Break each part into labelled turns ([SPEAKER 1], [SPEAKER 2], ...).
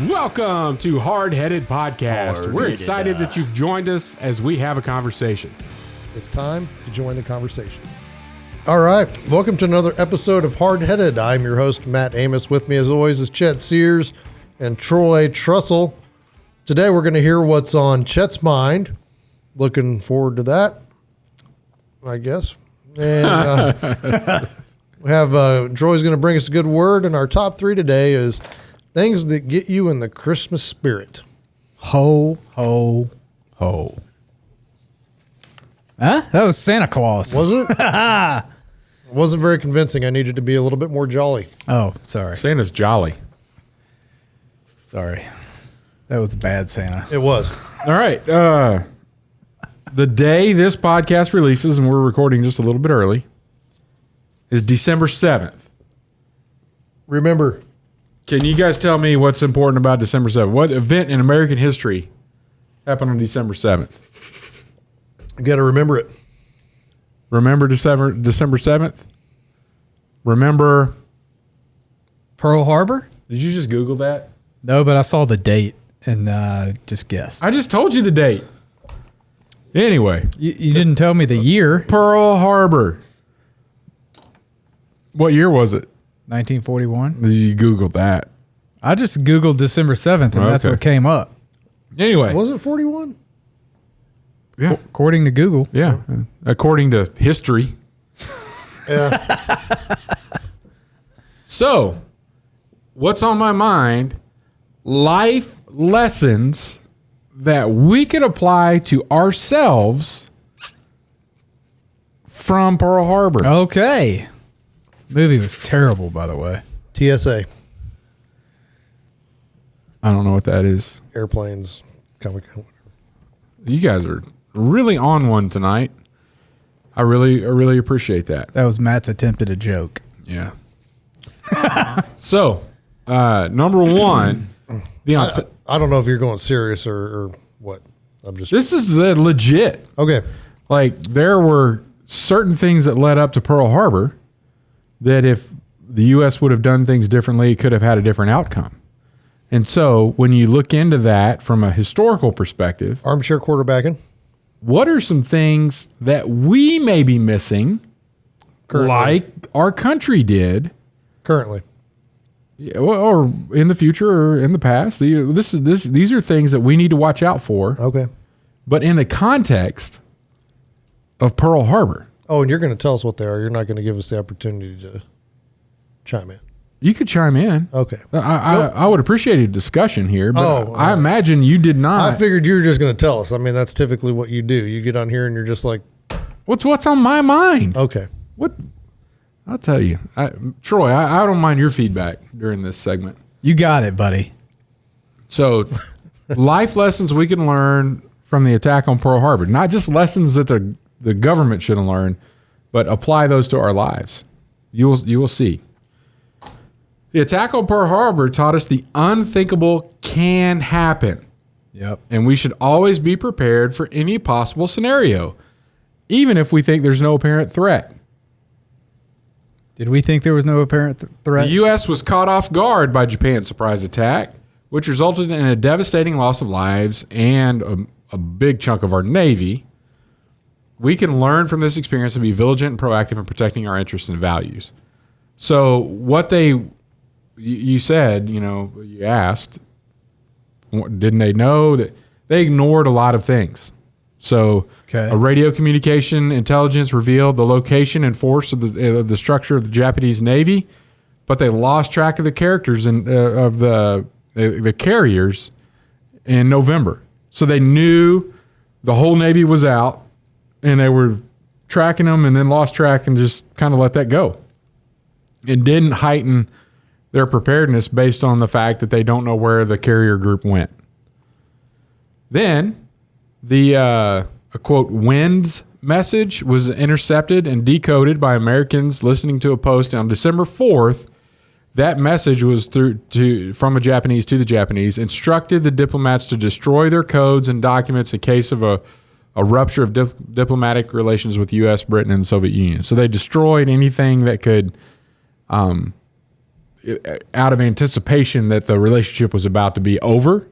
[SPEAKER 1] Welcome to Hardheaded Podcast. We're excited that you've joined us as we have a conversation.
[SPEAKER 2] It's time to join the conversation. All right. Welcome to another episode of Hardheaded. I'm your host, Matt Amos. With me, as always, is Chet Sears and Troy Trussell. Today, we're going to hear what's on Chet's mind. Looking forward to that, I guess. And we have Troy's going to bring us a good word, and our top three today is things that get you in the Christmas spirit.
[SPEAKER 3] Ho, ho, ho. Huh? That was Santa Claus.
[SPEAKER 2] Was it? It wasn't very convincing. I needed to be a little bit more jolly.
[SPEAKER 3] Oh, sorry.
[SPEAKER 1] Santa's jolly.
[SPEAKER 3] Sorry. That was bad, Santa.
[SPEAKER 2] It was.
[SPEAKER 1] All right. The day this podcast releases, and we're recording just a little bit early, is December 7th.
[SPEAKER 2] Remember,
[SPEAKER 1] Can you guys tell me what's important about December 7th? What event in American history happened on December 7th?
[SPEAKER 2] you got to remember it.
[SPEAKER 1] Remember December 7th? Remember...
[SPEAKER 3] Pearl Harbor?
[SPEAKER 1] Did you just Google that?
[SPEAKER 3] No, but I saw the date and just guessed.
[SPEAKER 1] I just told you the date. Anyway.
[SPEAKER 3] You didn't tell me the year.
[SPEAKER 1] Pearl Harbor. What year was it?
[SPEAKER 3] 1941.
[SPEAKER 1] You Googled that.
[SPEAKER 3] I just Googled December 7th, and that's
[SPEAKER 1] Okay.
[SPEAKER 3] what came up.
[SPEAKER 1] Anyway.
[SPEAKER 2] Was it 41?
[SPEAKER 1] Yeah.
[SPEAKER 3] According to Google.
[SPEAKER 1] Yeah. According to history.
[SPEAKER 2] Yeah.
[SPEAKER 1] So, what's on my mind? Life lessons that we could apply to ourselves from Pearl Harbor.
[SPEAKER 3] Okay. Movie was terrible, by the way.
[SPEAKER 2] TSA.
[SPEAKER 1] I don't know what that is.
[SPEAKER 2] Airplanes. Comic-Con.
[SPEAKER 1] You guys are really on one tonight. I really appreciate that.
[SPEAKER 3] That was Matt's attempt at a joke.
[SPEAKER 1] Yeah. So, number one,
[SPEAKER 2] I don't know if you're going serious or what. I'm just.
[SPEAKER 1] this is the legit.
[SPEAKER 2] Okay.
[SPEAKER 1] Like, there were certain things that led up to Pearl Harbor that if the U.S. would have done things differently, it could have had a different outcome. And so when you look into that from a historical perspective,
[SPEAKER 2] Armchair quarterbacking.
[SPEAKER 1] what are some things that we may be missing,
[SPEAKER 2] Currently.
[SPEAKER 1] like our country did,
[SPEAKER 2] Currently.
[SPEAKER 1] or in the future or in the past? These are things that we need to watch out for,
[SPEAKER 2] Okay.
[SPEAKER 1] but in the context of Pearl Harbor.
[SPEAKER 2] Oh, and you're going to tell us what they are. You're not going to give us the opportunity to chime in.
[SPEAKER 1] You could chime in.
[SPEAKER 2] Okay.
[SPEAKER 1] I would appreciate a discussion here, but I imagine you did not.
[SPEAKER 2] I figured you were just going to tell us. I mean, that's typically what you do. You get on here and you're just like,
[SPEAKER 1] What's on my mind?
[SPEAKER 2] okay.
[SPEAKER 1] What? I'll tell you. Troy, I don't mind your feedback during this segment.
[SPEAKER 3] You got it, buddy.
[SPEAKER 1] So, life lessons we can learn from the attack on Pearl Harbor. Not just lessons that the government shouldn't learn, but apply those to our lives. You will see. The attack on Pearl Harbor taught us the unthinkable can happen.
[SPEAKER 3] Yep.
[SPEAKER 1] And we should always be prepared for any possible scenario, even if we think there's no apparent threat.
[SPEAKER 3] Did we think there was no apparent threat?
[SPEAKER 1] The U.S. was caught off guard by Japan's surprise attack, which resulted in a devastating loss of lives and a big chunk of our Navy. We can learn from this experience and be vigilant and proactive in protecting our interests and values. So what you said, you asked, didn't they know that they ignored a lot of things? So a radio communication intelligence revealed the location and force of the structure of the Japanese Navy, but they lost track of the characters of the carriers in November. So they knew the whole Navy was out, and they were tracking them and then lost track and just kind of let that go. It didn't heighten their preparedness based on the fact that they don't know where the carrier group went. Then a quote, winds message was intercepted and decoded by Americans listening to a post on December 4th. That message was from a Japanese to the Japanese, instructed the diplomats to destroy their codes and documents in case of a rupture of diplomatic relations with U.S., Britain, and the Soviet Union. So they destroyed anything that could out of anticipation that the relationship was about to be over,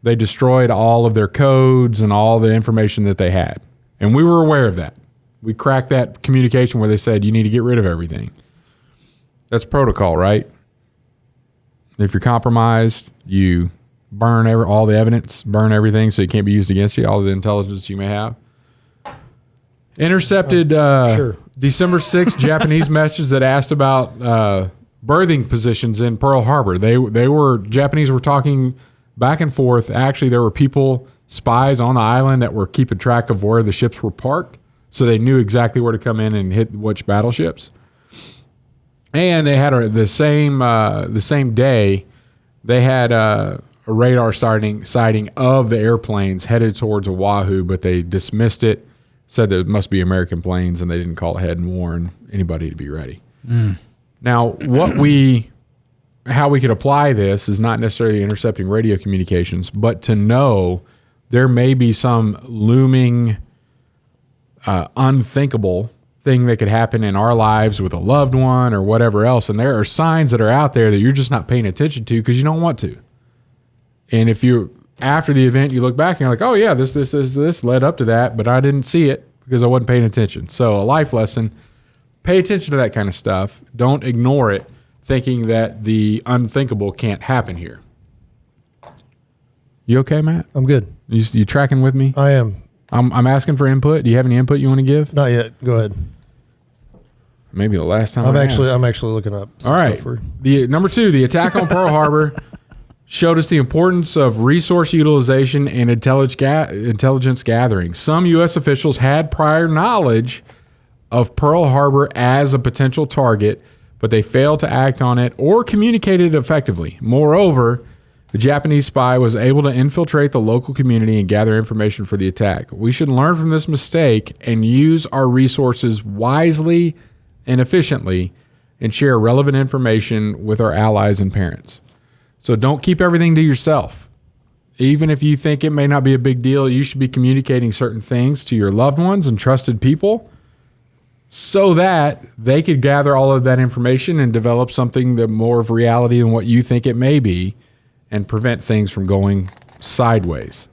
[SPEAKER 1] they destroyed all of their codes and all the information that they had. And we were aware of that. We cracked that communication where they said, you need to get rid of everything. That's protocol, right? If you're compromised, you burn all the evidence, burn everything so it can't be used against you, all the intelligence you may have. Intercepted
[SPEAKER 2] Sure.
[SPEAKER 1] December 6th Japanese message that asked about berthing positions in Pearl Harbor. Japanese were talking back and forth. Actually, there were spies on the island that were keeping track of where the ships were parked, so they knew exactly where to come in and hit which battleships. And they had the same day, they had a radar sighting of the airplanes headed towards Oahu, but they dismissed it, said that it must be American planes, and they didn't call ahead and warn anybody to be ready. Now, how we could apply this is not necessarily intercepting radio communications, but to know there may be some looming, unthinkable thing that could happen in our lives with a loved one or whatever else. And there are signs that are out there that you're just not paying attention to because you don't want to. And if after the event, you look back and you're like, oh yeah, this led up to that, but I didn't see it because I wasn't paying attention. So a life lesson, pay attention to that kind of stuff. Don't ignore it, thinking that the unthinkable can't happen here. You okay, Matt?
[SPEAKER 2] I'm good.
[SPEAKER 1] You tracking with me?
[SPEAKER 2] I am.
[SPEAKER 1] I'm asking for input. Do you have any input you want to give?
[SPEAKER 2] Not yet. Go ahead.
[SPEAKER 1] Maybe the last time
[SPEAKER 2] I'm actually looking up.
[SPEAKER 1] All right. The number 2, the attack on Pearl Harbor showed us the importance of resource utilization and intelligence gathering. Some U.S. officials had prior knowledge of Pearl Harbor as a potential target, but they failed to act on it or communicate it effectively. Moreover, the Japanese spy was able to infiltrate the local community and gather information for the attack. We should learn from this mistake and use our resources wisely and efficiently and share relevant information with our allies and parents. So don't keep everything to yourself. Even if you think it may not be a big deal, you should be communicating certain things to your loved ones and trusted people so that they could gather all of that information and develop something that more of reality than what you think it may be, and prevent things from going sideways.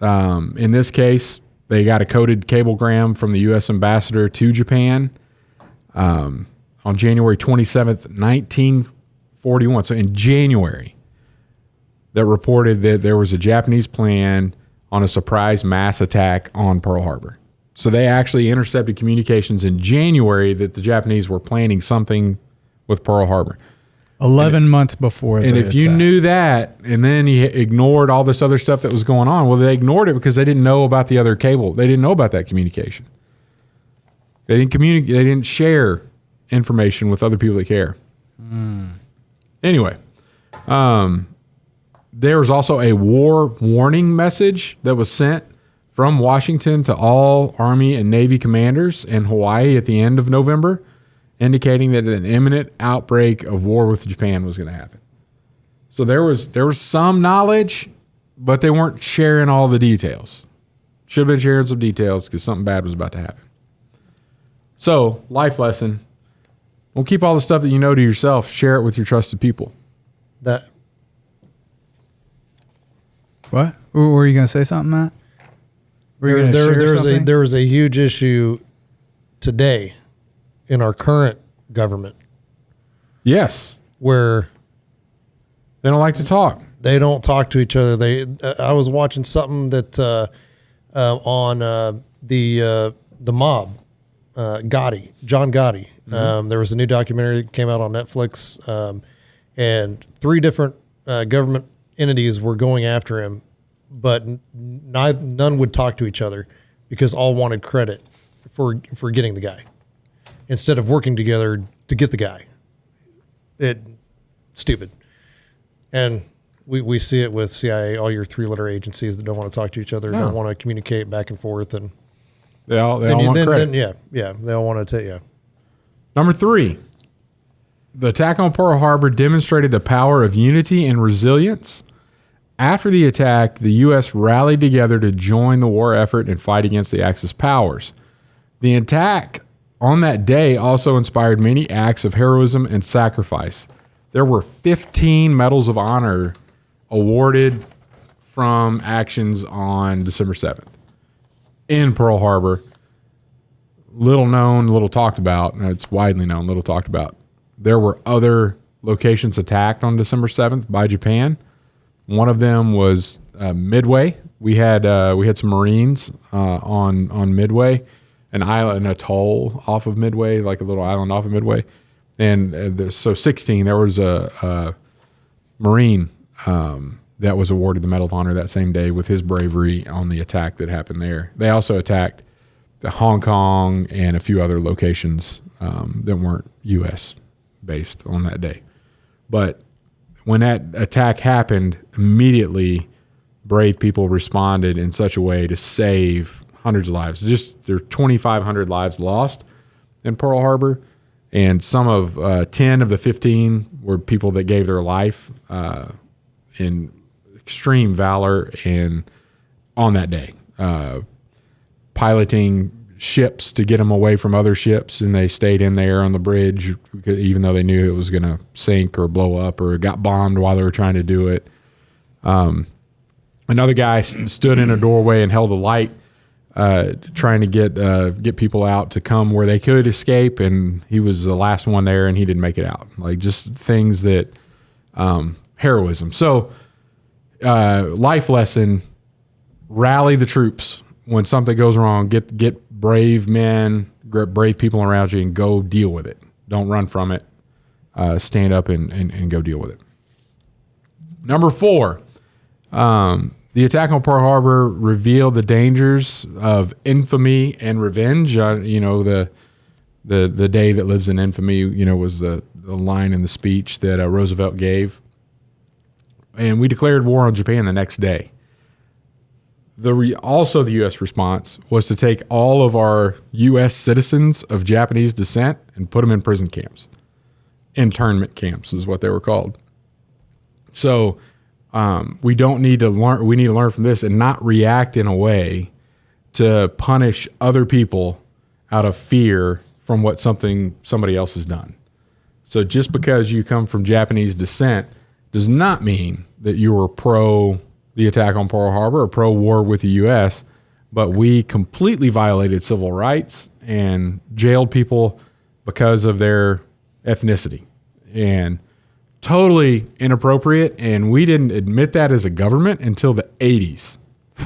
[SPEAKER 1] In this case, they got a coded cablegram from the U.S. ambassador to Japan on January 27th, 1941. So in January, that reported that there was a Japanese plan on a surprise mass attack on Pearl Harbor. So they actually intercepted communications in January that the Japanese were planning something with Pearl Harbor.
[SPEAKER 3] 11 months before.
[SPEAKER 1] And if you knew that, and then you ignored all this other stuff that was going on, well, they ignored it because they didn't know about the other cable. They didn't know about that communication. They didn't communicate. They didn't share information with other people that care. Anyway, there was also a war warning message that was sent from Washington to all Army and Navy commanders in Hawaii at the end of November, indicating that an imminent outbreak of war with Japan was going to happen. So there was some knowledge, but they weren't sharing all the details. Should have been sharing some details because something bad was about to happen. So, life lesson. Don't keep all the stuff that you know to yourself. Share it with your trusted people.
[SPEAKER 2] That
[SPEAKER 3] What? Were you going to say something, Matt?
[SPEAKER 2] there is a huge issue today in our current government.
[SPEAKER 1] Yes.
[SPEAKER 2] Where
[SPEAKER 1] they don't like to talk.
[SPEAKER 2] They don't talk to each other. I was watching something that on the mob, John Gotti.
[SPEAKER 1] Mm-hmm.
[SPEAKER 2] There was a new documentary that came out on Netflix, and 3 different government entities were going after him, but none would talk to each other because all wanted credit for getting the guy instead of working together to get the guy. Stupid. And we see it with CIA, all your 3-letter agencies that don't want to talk to each other, don't want to communicate back and forth, and
[SPEAKER 1] they all want credit.
[SPEAKER 2] They all want to tell you.
[SPEAKER 1] Number 3, the attack on Pearl Harbor demonstrated the power of unity and resilience. After the attack, the U.S. rallied together to join the war effort and fight against the Axis powers. The attack on that day also inspired many acts of heroism and sacrifice. There were 15 medals of honor awarded from actions on December 7th in Pearl Harbor. Little known, little talked about. It's widely known, little talked about. There were other locations attacked on December 7th by Japan. One of them was Midway. We had some Marines on Midway, an atoll off of Midway, like a little island off of Midway. And so 16, there was a Marine that was awarded the Medal of Honor that same day with his bravery on the attack that happened there. They also attacked Hong Kong and a few other locations that weren't U.S. based on that day. But when that attack happened, immediately brave people responded in such a way to save hundreds of lives. Just there were 2,500 lives lost in Pearl Harbor, and some of 10 of the 15 were people that gave their life in extreme valor and on that day, piloting ships to get them away from other ships, and they stayed in there on the bridge even though they knew it was going to sink or blow up or it got bombed while they were trying to do it. Another guy stood in a doorway and held a light, trying to get people out to come where they could escape, and he was the last one there, and he didn't make it out. Like, just things that heroism. So, life lesson: rally the troops when something goes wrong. Get brave men, brave people around you, and go deal with it. Don't run from it. Stand up and go deal with it. Number 4. The attack on Pearl Harbor revealed the dangers of infamy and revenge. The day that lives in infamy, was the line in the speech that Roosevelt gave. And we declared war on Japan the next day. Also, the U.S. response was to take all of our U.S. citizens of Japanese descent and put them in prison camps. Internment camps is what they were called. So we need to learn from this and not react in a way to punish other people out of fear from what somebody else has done. So just because you come from Japanese descent does not mean that you were pro the attack on Pearl Harbor or pro war with the U.S., but we completely violated civil rights and jailed people because of their ethnicity, and totally inappropriate. And we didn't admit that as a government until the 80s.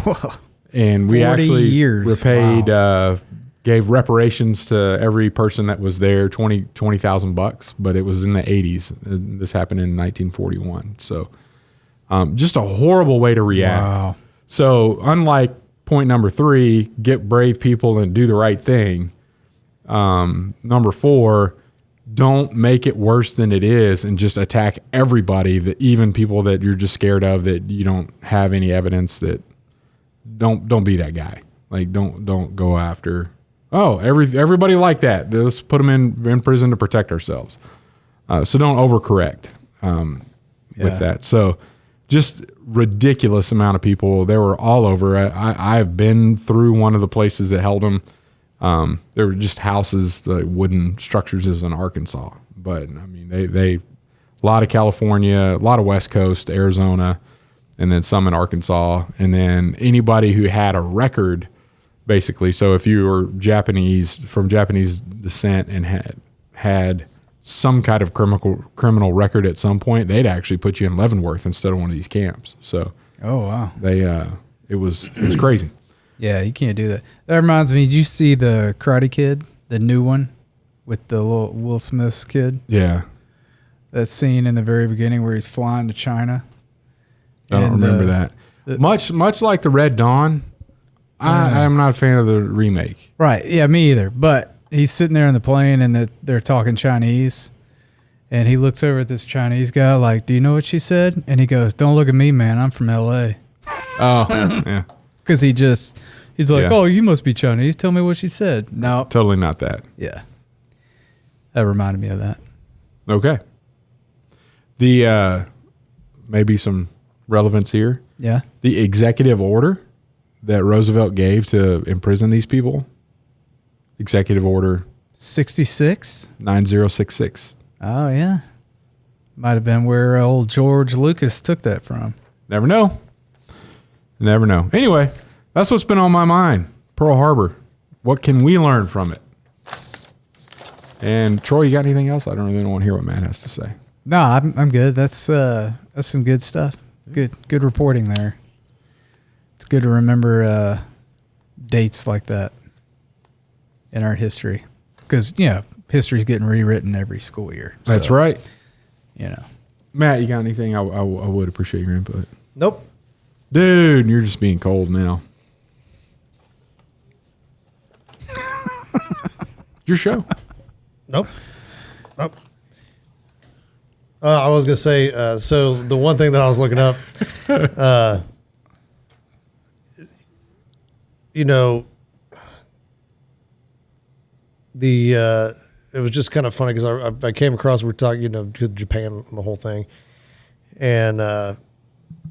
[SPEAKER 3] Whoa.
[SPEAKER 1] And we
[SPEAKER 3] 40
[SPEAKER 1] actually
[SPEAKER 3] years.
[SPEAKER 1] repaid,
[SPEAKER 3] Wow.
[SPEAKER 1] Gave reparations to every person that was there, $20,000, but it was in the 80s. This happened in 1941. So just a horrible way to react.
[SPEAKER 3] Wow.
[SPEAKER 1] So unlike point number 3, get brave people and do the right thing. Number 4, don't make it worse than it is and just attack everybody, that even people that you're just scared of, that you don't have any evidence that. Don't be that guy. Like, don't go after. Oh, everybody like that. Let's put them in prison to protect ourselves. So don't overcorrect with that. So just ridiculous amount of people. They were all over. I've been through one of the places that held them. There were just houses, wooden structures, in Arkansas. But I mean, they a lot of California, a lot of West Coast, Arizona, and then some in Arkansas, and then anybody who had a record, basically. So if you were from Japanese descent and had some kind of criminal record at some point, they'd actually put you in Leavenworth instead of one of these camps. So
[SPEAKER 3] Oh, wow.
[SPEAKER 1] it was crazy.
[SPEAKER 3] Yeah, you can't do that. That reminds me, did you see the Karate Kid, the new one with the little Will Smith's kid?
[SPEAKER 1] Yeah.
[SPEAKER 3] That scene in the very beginning where he's flying to China.
[SPEAKER 1] I don't remember that. Much like the Red Dawn, I am not a fan of the remake.
[SPEAKER 3] Right. Yeah, me either. But he's sitting there in the plane and they're talking Chinese. And he looks over at this Chinese guy like, do you know what she said? And he goes, don't look at me, man. I'm from L.A.
[SPEAKER 1] Oh, yeah.
[SPEAKER 3] Because he's like, oh, you must be Chinese. Tell me what she said. No.
[SPEAKER 1] Totally not that.
[SPEAKER 3] Yeah. That reminded me of that.
[SPEAKER 1] Okay. The maybe some relevance here.
[SPEAKER 3] Yeah.
[SPEAKER 1] The executive order that Roosevelt gave to imprison these people. Executive order
[SPEAKER 3] 66?
[SPEAKER 1] 9066.
[SPEAKER 3] Oh, yeah. Might have been where old George Lucas took that from.
[SPEAKER 1] Never know. Never know. Anyway, that's what's been on my mind. Pearl Harbor. What can we learn from it? And Troy, you got anything else? I don't really want to hear what Matt has to say.
[SPEAKER 3] No, I'm good. That's some good stuff. Good reporting there. It's good to remember dates like that in our history, because history's getting rewritten every school year. So,
[SPEAKER 1] That's right.
[SPEAKER 3] Matt,
[SPEAKER 1] you got anything? I would appreciate your input.
[SPEAKER 2] Nope.
[SPEAKER 1] Dude, you're just being cold now. Your show.
[SPEAKER 2] Nope. I was going to say, so the one thing that I was looking up, it was just kind of funny because I came across, we're talking, Japan, the whole thing. And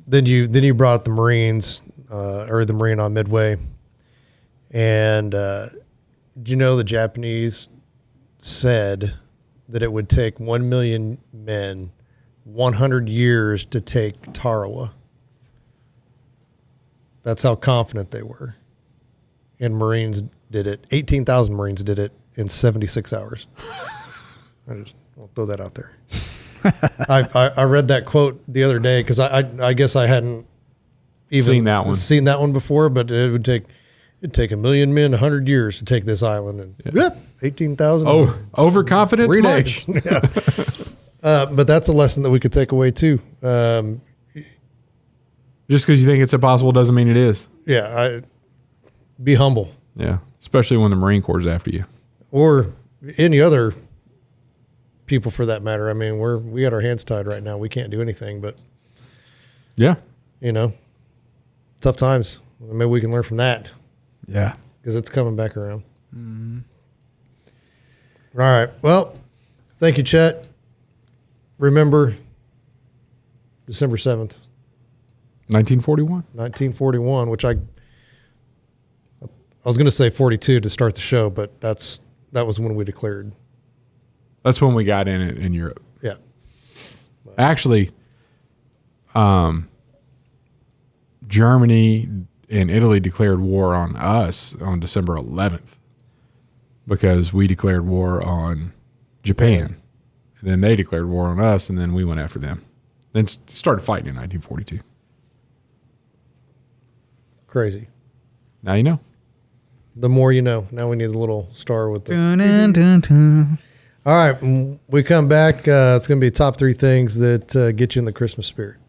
[SPEAKER 2] then you brought up the Marines, or the Marine on Midway. And do you know the Japanese said that it would take 1 million men 100 years to take Tarawa? That's how confident they were. And Marines did it. 18,000 Marines did it in 76 hours. I'll throw that out there. I read that quote the other day because I guess I hadn't even seen that one before, but it'd take 1 million men 100 years to take this island, and 18,000.
[SPEAKER 1] Oh, overconfidence.
[SPEAKER 2] 3 days. Yeah. But that's a lesson that we could take away too.
[SPEAKER 1] Just because you think it's impossible doesn't mean it is.
[SPEAKER 2] Yeah, be humble.
[SPEAKER 1] Yeah, especially when the Marine Corps is after you,
[SPEAKER 2] or any other people for that matter. I mean, we got our hands tied right now. We can't do anything. But
[SPEAKER 1] yeah,
[SPEAKER 2] tough times. Maybe we can learn from that.
[SPEAKER 3] Yeah,
[SPEAKER 2] because it's coming back around. Mm-hmm. All right. Well, thank you, Chet. Remember December 7th.
[SPEAKER 1] 1941,
[SPEAKER 2] which I was going to say 42 to start the show, but that was when we declared.
[SPEAKER 1] That's when we got in it in Europe.
[SPEAKER 2] Yeah.
[SPEAKER 1] Actually, Germany and Italy declared war on us on December 11th because we declared war on Japan. And then they declared war on us, and then we went after them. Then started fighting in 1942.
[SPEAKER 2] Crazy.
[SPEAKER 1] Now you know.
[SPEAKER 2] The more you know. Now we need a little star with the... All right. When we come back, it's going to be top 3 things that get you in the Christmas spirit.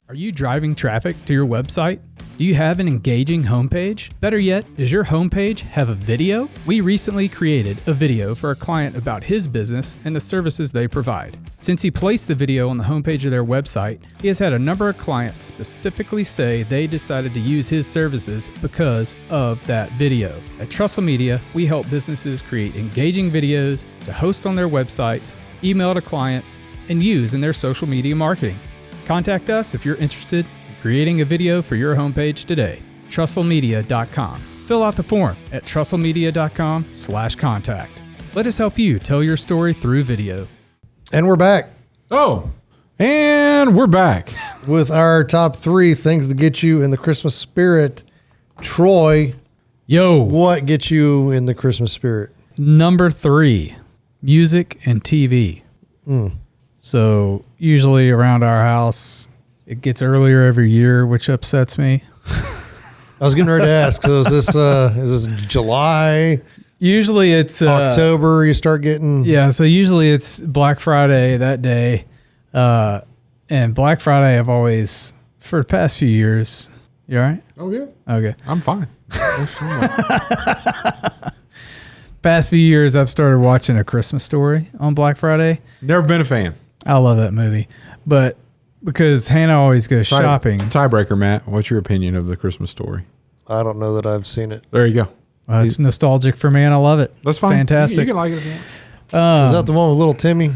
[SPEAKER 3] Are you driving traffic to your website? Do you have an engaging homepage? Better yet, does your homepage have a video? We recently created a video for a client about his business and the services they provide. Since he placed the video on the homepage of their website, he has had a number of clients specifically say they decided to use his services because of that video. At Trussell Media, we help businesses create engaging videos to host on their websites, email to clients, and use in their social media marketing. Contact us if you're interested in creating a video for your homepage today. TrussellMedia.com. Fill out the form at TrussellMedia.com/contact. Let us help you tell your story through video.
[SPEAKER 2] And we're back.
[SPEAKER 1] Oh, and we're back
[SPEAKER 2] with our top 3 things to get you in the Christmas spirit. Troy, what gets you in the Christmas spirit?
[SPEAKER 3] Number 3, music and TV. So usually around our house, it gets earlier every year, which upsets me.
[SPEAKER 2] I was getting ready to ask. So is this July?
[SPEAKER 3] Usually it's
[SPEAKER 2] October. You start getting.
[SPEAKER 3] Yeah. So usually it's Black Friday that day, and Black Friday I've always, for the past few years. You all right?
[SPEAKER 1] Oh yeah.
[SPEAKER 3] Okay.
[SPEAKER 1] I'm fine.
[SPEAKER 3] Past few years I've started watching A Christmas Story on Black Friday.
[SPEAKER 1] Never been a fan.
[SPEAKER 3] I love that movie, but because Hannah always goes shopping.
[SPEAKER 1] Tiebreaker, Matt. What's your opinion of The Christmas Story?
[SPEAKER 2] I don't know that I've seen it.
[SPEAKER 1] There you go.
[SPEAKER 3] It's nostalgic for me, and I love it.
[SPEAKER 1] That's fine.
[SPEAKER 3] Fantastic.
[SPEAKER 1] You can like it if you want.
[SPEAKER 2] Is that the one with little Timmy?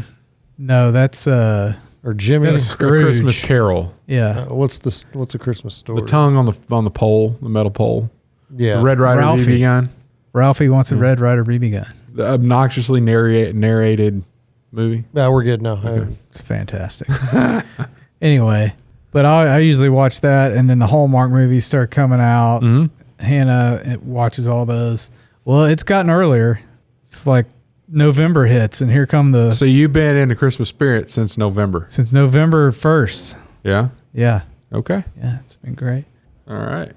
[SPEAKER 3] No, that's
[SPEAKER 2] or Jimmy.
[SPEAKER 3] That's
[SPEAKER 1] A Christmas Carol.
[SPEAKER 3] Yeah.
[SPEAKER 2] What's A Christmas Story?
[SPEAKER 1] The tongue on the pole, the metal pole.
[SPEAKER 2] Yeah.
[SPEAKER 1] The Red Ryder
[SPEAKER 3] Ralphie.
[SPEAKER 1] BB gun.
[SPEAKER 3] Ralphie wants a Red Ryder BB gun.
[SPEAKER 1] The obnoxiously narrated movie.
[SPEAKER 2] No, we're good now.
[SPEAKER 3] It's fantastic. Anyway, but I usually watch that, and then the Hallmark movies start coming out.
[SPEAKER 1] Mm-hmm.
[SPEAKER 3] Hannah watches all those. Well, it's gotten earlier. It's like November hits, and here come the...
[SPEAKER 1] So you've been in the Christmas spirit since November?
[SPEAKER 3] Since November 1st.
[SPEAKER 1] Yeah?
[SPEAKER 3] Yeah.
[SPEAKER 1] Okay.
[SPEAKER 3] Yeah, it's been great.
[SPEAKER 1] All right.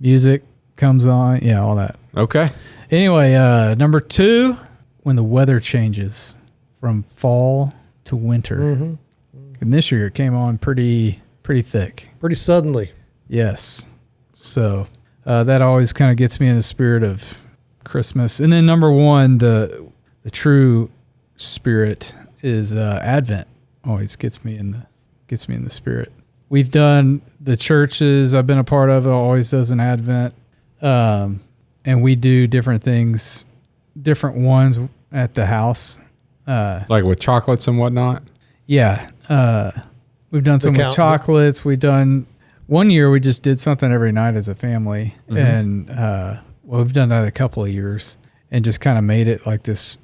[SPEAKER 3] Music comes on. Yeah, all that.
[SPEAKER 1] Okay.
[SPEAKER 3] Anyway, number 2, when the weather changes from fall to winter.
[SPEAKER 2] Mm-hmm.
[SPEAKER 3] And this year it came on pretty thick.
[SPEAKER 2] Pretty suddenly.
[SPEAKER 3] Yes. So that always kind of gets me in the spirit of Christmas. And then number 1, the true spirit is Advent. Always gets me in the spirit. We've done the churches I've been a part of. It always does an Advent, and we do different things, different ones at the house.
[SPEAKER 1] Like with chocolates and whatnot?
[SPEAKER 3] Yeah. We've done some with chocolates. We've done one year we just did something every night as a family. Mm-hmm. And we've done that a couple of years and just kind of made it like this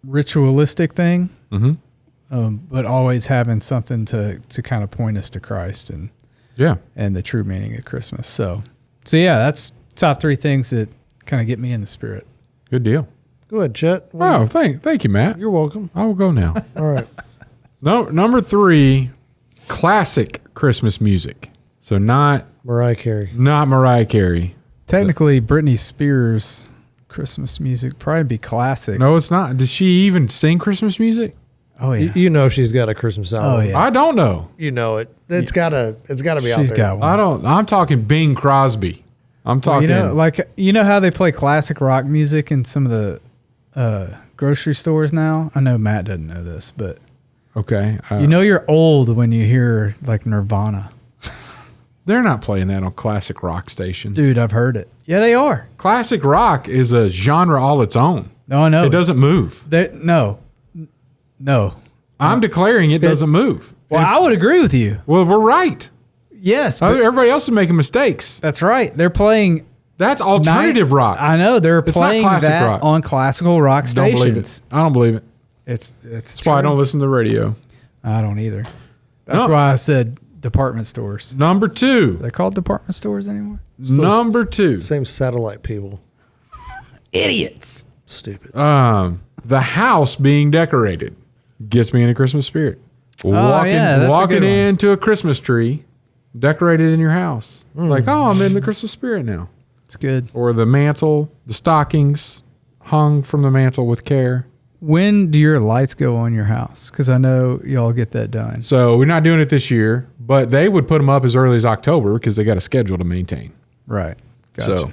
[SPEAKER 3] ritualistic thing.
[SPEAKER 1] Mm-hmm.
[SPEAKER 3] But always having something to kind of point us to Christ and the true meaning of Christmas. So yeah, that's top 3 things that kind of get me in the spirit.
[SPEAKER 1] Good deal.
[SPEAKER 2] Go ahead, Chet.
[SPEAKER 1] Oh, thank you, Matt.
[SPEAKER 2] You're welcome.
[SPEAKER 1] I will go now.
[SPEAKER 2] All right.
[SPEAKER 1] No, number 3, classic Christmas music. So not
[SPEAKER 2] Mariah Carey.
[SPEAKER 1] Not Mariah Carey.
[SPEAKER 3] Technically, Britney Spears' Christmas music probably be classic.
[SPEAKER 1] No, it's not. Does she even sing Christmas music?
[SPEAKER 3] Oh yeah.
[SPEAKER 2] You know she's got a Christmas album.
[SPEAKER 3] Oh yeah.
[SPEAKER 1] I don't know.
[SPEAKER 2] You know it. It's gotta be out there.
[SPEAKER 3] She's got one.
[SPEAKER 1] I'm talking Bing Crosby. I'm talking.
[SPEAKER 3] You know how they play classic rock music in some of the grocery stores now? I know Matt doesn't know this, but
[SPEAKER 1] okay.
[SPEAKER 3] You're old when you hear like Nirvana.
[SPEAKER 1] They're not playing that on classic rock stations.
[SPEAKER 3] Dude, I've heard it. Yeah, they are.
[SPEAKER 1] Classic rock is a genre all its own.
[SPEAKER 3] No, I know.
[SPEAKER 1] It doesn't move.
[SPEAKER 3] No.
[SPEAKER 1] I'm declaring it doesn't move.
[SPEAKER 3] Well, I would agree with you.
[SPEAKER 1] Well, we're right.
[SPEAKER 3] Yes. But
[SPEAKER 1] everybody else is making mistakes.
[SPEAKER 3] That's right. They're playing...
[SPEAKER 1] That's alternative rock.
[SPEAKER 3] I know. They're playing that
[SPEAKER 1] rock.
[SPEAKER 3] on classical rock stations.
[SPEAKER 1] Don't believe it. I don't believe it.
[SPEAKER 3] That's
[SPEAKER 1] That's why I don't listen to the radio.
[SPEAKER 3] I don't either. That's why I said department stores.
[SPEAKER 1] Number 2.
[SPEAKER 3] Are they called department stores anymore?
[SPEAKER 1] Number 2.
[SPEAKER 2] Same satellite people.
[SPEAKER 3] Idiots.
[SPEAKER 2] Stupid.
[SPEAKER 1] The house being decorated gets me in a Christmas spirit.
[SPEAKER 3] That's
[SPEAKER 1] walking into a Christmas tree decorated in your house. Like, I'm in the Christmas spirit now.
[SPEAKER 3] It's good.
[SPEAKER 1] Or the mantle, the stockings hung from the mantle with care.
[SPEAKER 3] When do your lights go on your house? Because I know y'all get that done.
[SPEAKER 1] So we're not doing it this year, but they would put them up as early as October because they got a schedule to maintain.
[SPEAKER 3] Right. Gotcha.
[SPEAKER 1] So,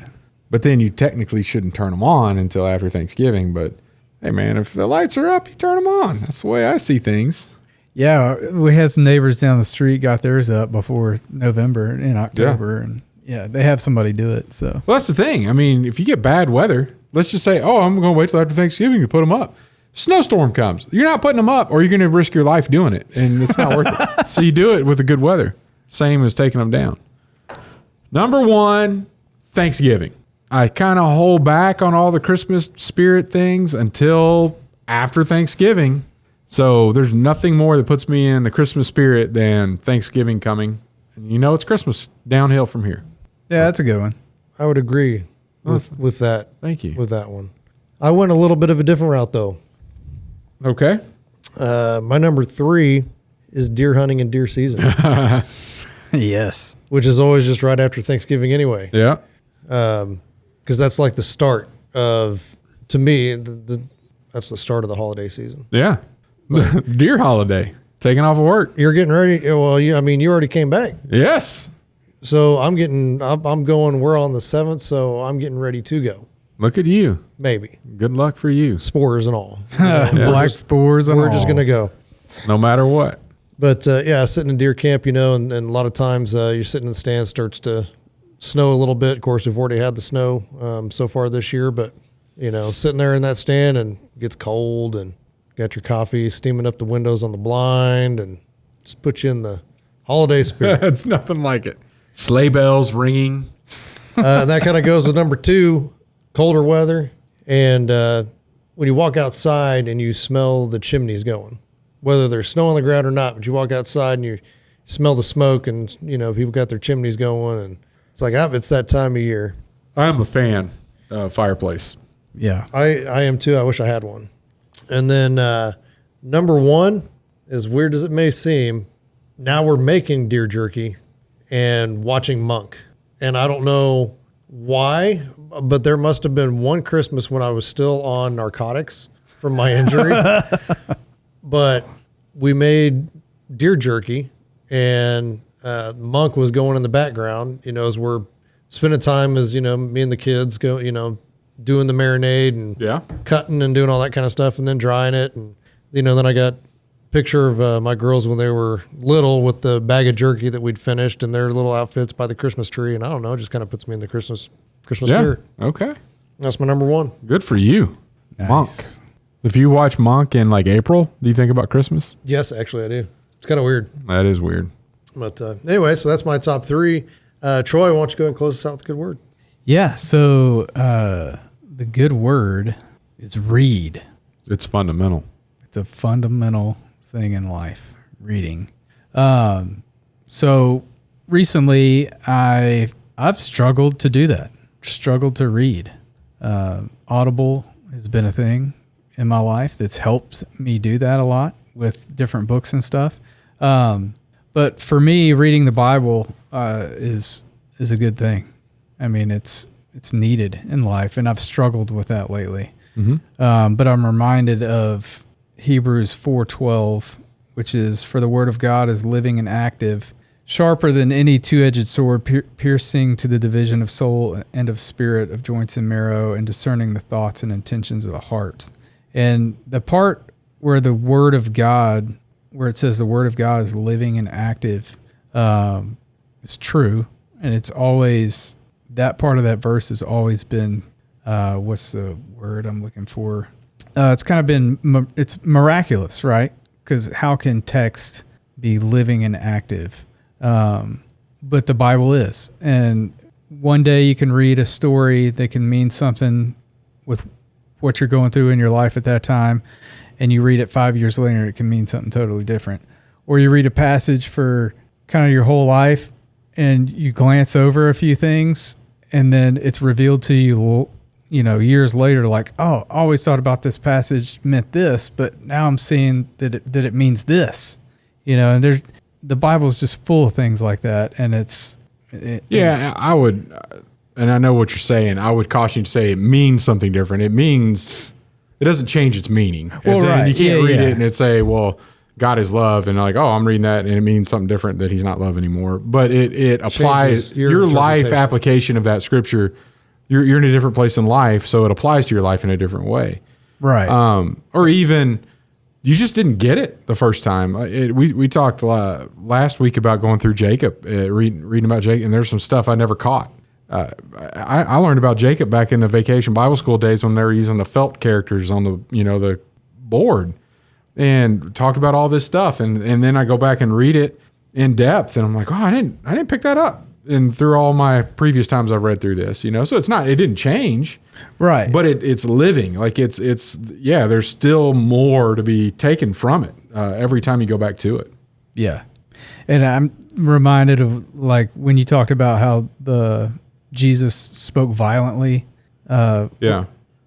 [SPEAKER 1] but then you technically shouldn't turn them on until after Thanksgiving. But hey, man, if the lights are up, you turn them on. That's the way I see things.
[SPEAKER 3] Yeah, we had some neighbors down the street got theirs up before November in October, and they have somebody do it. So
[SPEAKER 1] well, that's the thing. I mean, if you get bad weather, let's just say, I'm going to wait till after Thanksgiving to put them up. Snowstorm comes. You're not putting them up, or you're going to risk your life doing it, and it's not worth it. So you do it with the good weather. Same as taking them down. Number 1, Thanksgiving. I kind of hold back on all the Christmas spirit things until after Thanksgiving. So there's nothing more that puts me in the Christmas spirit than Thanksgiving coming. And it's Christmas. Downhill from here.
[SPEAKER 3] yeah, that's a good one.
[SPEAKER 2] I would agree with that.
[SPEAKER 1] Thank you.
[SPEAKER 2] With that one. I went a little bit of a different route though.
[SPEAKER 1] Okay.
[SPEAKER 2] My number 3 is deer hunting and deer season,
[SPEAKER 3] Yes.
[SPEAKER 2] which is always just right after Thanksgiving anyway.
[SPEAKER 1] Yeah.
[SPEAKER 2] Because that's like the start of, to me, that's the start of the holiday season.
[SPEAKER 1] Yeah. Deer holiday. Taking off of work.
[SPEAKER 2] You're getting ready. Well, you already came back.
[SPEAKER 1] Yes.
[SPEAKER 2] So I'm going, we're on the 7th, so I'm getting ready to go.
[SPEAKER 1] Look at you.
[SPEAKER 2] Maybe.
[SPEAKER 1] Good luck for you.
[SPEAKER 2] Spores and all.
[SPEAKER 3] Black spores and
[SPEAKER 2] We're
[SPEAKER 3] all.
[SPEAKER 2] just going to go.
[SPEAKER 1] No matter what.
[SPEAKER 2] But sitting in deer camp, and a lot of times you're sitting in the stand, starts to snow a little bit. Of course, we've already had the snow so far this year, but, sitting there in that stand and it gets cold and got your coffee steaming up the windows on the blind and just put you in the holiday spirit.
[SPEAKER 1] It's nothing like it. Sleigh bells ringing.
[SPEAKER 2] And that kind of goes with number 2, colder weather. And when you walk outside and you smell the chimneys going, whether there's snow on the ground or not, but you walk outside and you smell the smoke and, people got their chimneys going and it's like, it's that time of year.
[SPEAKER 1] I'm a fan of fireplace.
[SPEAKER 3] Yeah.
[SPEAKER 2] I am too. I wish I had one. And then number one, as weird as it may seem, now we're making deer jerky and watching Monk. And I don't know why, but there must have been one Christmas when I was still on narcotics from my injury. But we made deer jerky and Monk was going in the background, as we're spending time as, me and the kids go, doing the marinade and cutting and doing all that kind of stuff and then drying it. And, then I got a picture of my girls when they were little with the bag of jerky that we'd finished and their little outfits by the Christmas tree. And I don't know, it just kind of puts me in the Christmas spirit.
[SPEAKER 1] Okay.
[SPEAKER 2] That's my number one.
[SPEAKER 1] Good for you.
[SPEAKER 3] Nice.
[SPEAKER 1] Monk. If you watch Monk in like April, do you think about Christmas?
[SPEAKER 2] Yes, actually I do. It's kind of weird.
[SPEAKER 1] That is weird.
[SPEAKER 2] But anyway, so that's my top three. Troy, why don't you go ahead and close us out with a good word?
[SPEAKER 3] Yeah. So the good word is read.
[SPEAKER 1] It's fundamental.
[SPEAKER 3] It's a fundamental thing in life, reading. So recently I've struggled to do that, struggled to read. Audible has been a thing in my life that's helped me do that a lot with different books and stuff. But for me, reading the Bible is a good thing. I mean, it's needed in life, and I've struggled with that lately. Mm-hmm. But I'm reminded of Hebrews 4:12, which is, "For the word of God is living and active, sharper than any two-edged sword, piercing to the division of soul and of spirit, of joints and marrow, and discerning the thoughts and intentions of the heart." And the part where the word of God, where it says the word of God is living and active, is true. And it's always, that part of that verse has always been, what's the word I'm looking for? It's kind of been, it's miraculous, right? Because how can text be living and active? But the Bible is. And one day you can read a story that can mean something with what you're going through in your life at that time, and you read it 5 years later, it can mean something totally different. Or you read a passage for kind of your whole life, and you glance over a few things, and then it's revealed to you, years later, like, oh, I always thought about this passage meant this, but now I'm seeing that it means this, and the Bible is just full of things like that. And
[SPEAKER 1] I would, and I know what you're saying. I would caution you to say it means something different. It doesn't change its meaning.
[SPEAKER 3] Well, right.
[SPEAKER 1] You can't read it and it say, well, God is love, and like, oh, I'm reading that, and it means something different, that he's not love anymore. But it applies your life application of that scripture. You're in a different place in life, so it applies to your life in a different way.
[SPEAKER 3] Right.
[SPEAKER 1] Or even you just didn't get it the first time. We talked last week about going through Jacob, reading about Jacob, and there's some stuff I never caught. I learned about Jacob back in the Vacation Bible School days when they were using the felt characters on the board, and talked about all this stuff. And then I go back and read it in depth, and I'm like, oh, I didn't pick that up. And through all my previous times I've read through this, so it didn't change.
[SPEAKER 3] Right.
[SPEAKER 1] But it's living. Like there's still more to be taken from it every time you go back to it.
[SPEAKER 3] Yeah. And I'm reminded of, like, when you talked about how Jesus spoke violently. That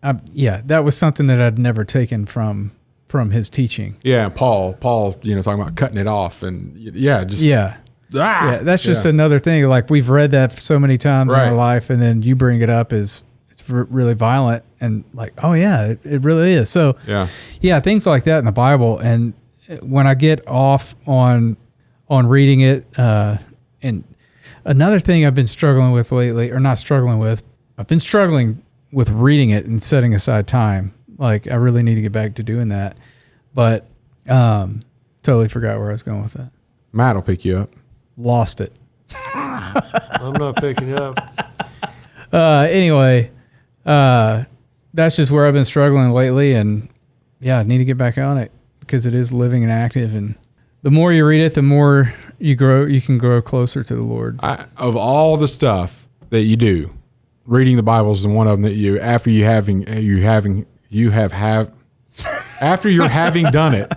[SPEAKER 3] was something that I'd never taken from his teaching.
[SPEAKER 1] Yeah, Paul, talking about cutting it off, and that's just another thing. Like, we've read that so many times in our life, and then you bring it up as it's really violent, and like, oh yeah, it really is. So things like that in the Bible. And when I get off on reading it, and another thing I've been struggling with lately, or not struggling with, I've been struggling with reading it and setting aside time. Like, I really need to get back to doing that. But totally forgot where I was going with that. Matt will pick you up.
[SPEAKER 3] Lost it.
[SPEAKER 2] I'm not picking you up.
[SPEAKER 3] Anyway, that's just where I've been struggling lately. And I need to get back on it because it is living and active. And the more you read it, the more you grow. You can grow closer to the Lord.
[SPEAKER 1] Of all the stuff that you do, reading the Bible is the one of them that you, after you you have after you're having done it.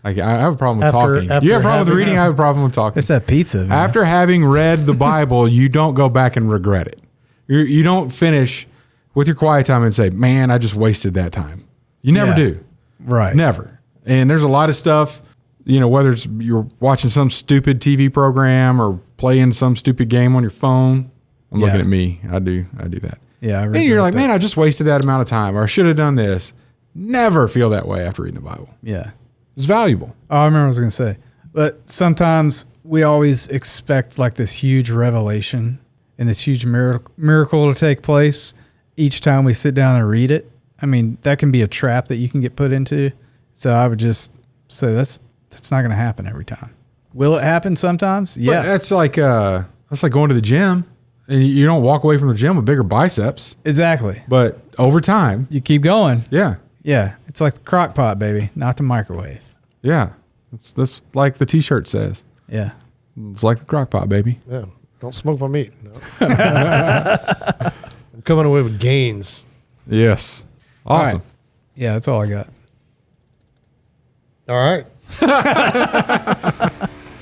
[SPEAKER 1] Like, I have a problem with talking. You have a problem with reading. I have a problem with talking.
[SPEAKER 3] It's that pizza. Man.
[SPEAKER 1] After having read the Bible, you don't go back and regret it. You don't finish with your quiet time and say, man, I just wasted that time. You never do.
[SPEAKER 3] Right.
[SPEAKER 1] Never. And there's a lot of stuff, whether it's you're watching some stupid TV program or playing some stupid game on your phone. I'm looking at me. I do that.
[SPEAKER 3] Yeah.
[SPEAKER 1] And you're like, man, I just wasted that amount of time, or I should have done this. Never feel that way after reading the Bible.
[SPEAKER 3] Yeah.
[SPEAKER 1] It's valuable.
[SPEAKER 3] Oh, I remember what I was going to say. But sometimes we always expect like this huge revelation and this huge miracle to take place each time we sit down and read it. I mean, that can be a trap that you can get put into. So I would just say that's not going to happen every time. Will it happen sometimes? Yeah.
[SPEAKER 1] But that's like going to the gym, and you don't walk away from the gym with bigger biceps.
[SPEAKER 3] Exactly.
[SPEAKER 1] But over time,
[SPEAKER 3] you keep going.
[SPEAKER 1] Yeah.
[SPEAKER 3] Yeah. It's like the crock pot, baby, not the microwave.
[SPEAKER 1] Yeah. That's like the T-shirt says.
[SPEAKER 3] Yeah.
[SPEAKER 1] It's like the crock pot, baby.
[SPEAKER 2] Yeah. Don't smoke my meat. No. I'm coming away with gains.
[SPEAKER 1] Yes. Awesome.
[SPEAKER 3] Right. Yeah, that's all I got.
[SPEAKER 2] All right.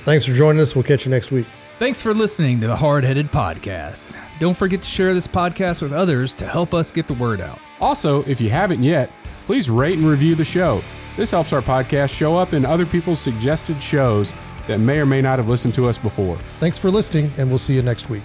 [SPEAKER 2] Thanks for joining us. We'll catch you next week.
[SPEAKER 3] Thanks for listening to the Hardheaded Podcast. Don't forget to share this podcast with others to help us get the word out.
[SPEAKER 1] Also, if you haven't yet, please rate and review the show. This helps our podcast show up in other people's suggested shows that may or may not have listened to us before.
[SPEAKER 2] Thanks for listening, and we'll see you next week.